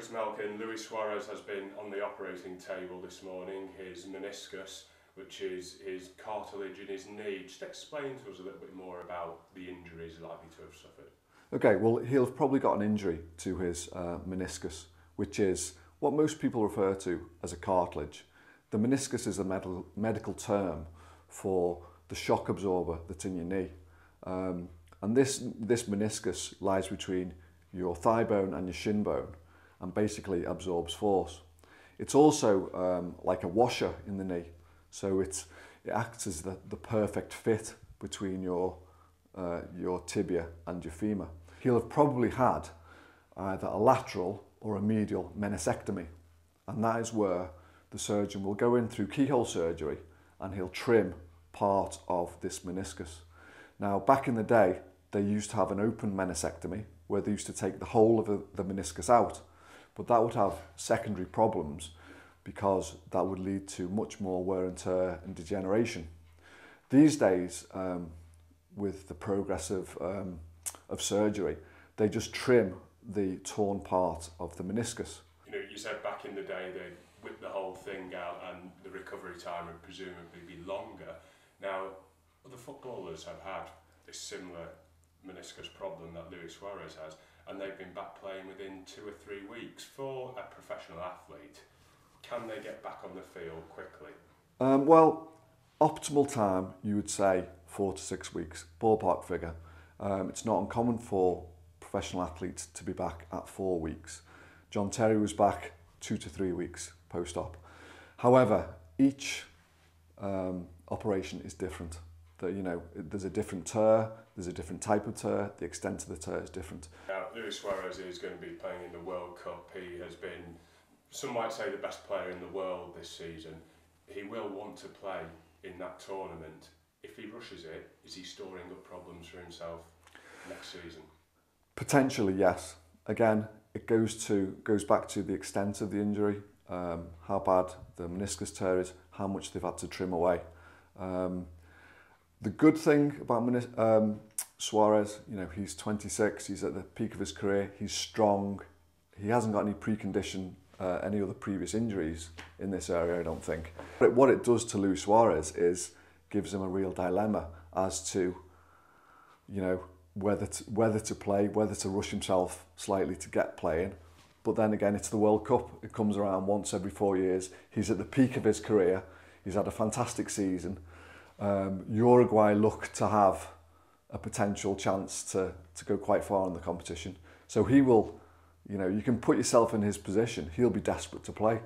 Chris Malkin, Luis Suarez has been on the operating table this morning. His meniscus, which is his cartilage in his knee. Just explain to us a little bit more about the injuries likely to have suffered. Okay, well, he'll have probably got an injury to his meniscus, which is what most people refer to as a cartilage. The meniscus is a medical term for the shock absorber that's in your knee. And this meniscus lies between your thigh bone and your shin bone and basically absorbs force. It's also like a washer in the knee, so it acts as the perfect fit between your tibia and your femur. He'll have probably had either a lateral or a medial meniscectomy, and that is where the surgeon will go in through keyhole surgery and he'll trim part of this meniscus. Now, back in the day, they used to have an open meniscectomy where they used to take the whole of the meniscus out, but that would have secondary problems because that would lead to much more wear and tear and degeneration. These days, with the progress of surgery, they just trim the torn part of the meniscus. You know, you said back in the day they'd whip the whole thing out and the recovery time would presumably be longer. Now, other footballers have had this similar meniscus problem that Luis Suarez has, and they've been back playing within 2 or 3 weeks. For a professional athlete, can they get back on the field quickly? Well, optimal time, you would say 4 to 6 weeks, ballpark figure. It's not uncommon for professional athletes to be back at 4 weeks. John Terry was back 2 to 3 weeks post-op. However, each operation is different. There's a different tear, there's a different type of tear, the extent of the tear is different. Now, Luis Suarez is going to be playing in the World Cup. He has been, some might say, the best player in the world this season. He will want to play in that tournament. If he rushes it, is he storing up problems for himself next season? Potentially, yes. Again, it goes back to the extent of the injury, how bad the meniscus tear is, how much they've had to trim away. The good thing about Suarez, he's 26, he's at the peak of his career, he's strong, he hasn't got any precondition, any other previous injuries in this area, I don't think. But what it does to Luis Suarez is gives him a real dilemma as to, whether to play, whether to rush himself slightly to get playing. But then again, it's the World Cup. It comes around once every 4 years. He's at the peak of his career. He's had a fantastic season. Uruguay look to have a potential chance to go quite far in the competition. So he will, you can put yourself in his position. He'll be desperate to play.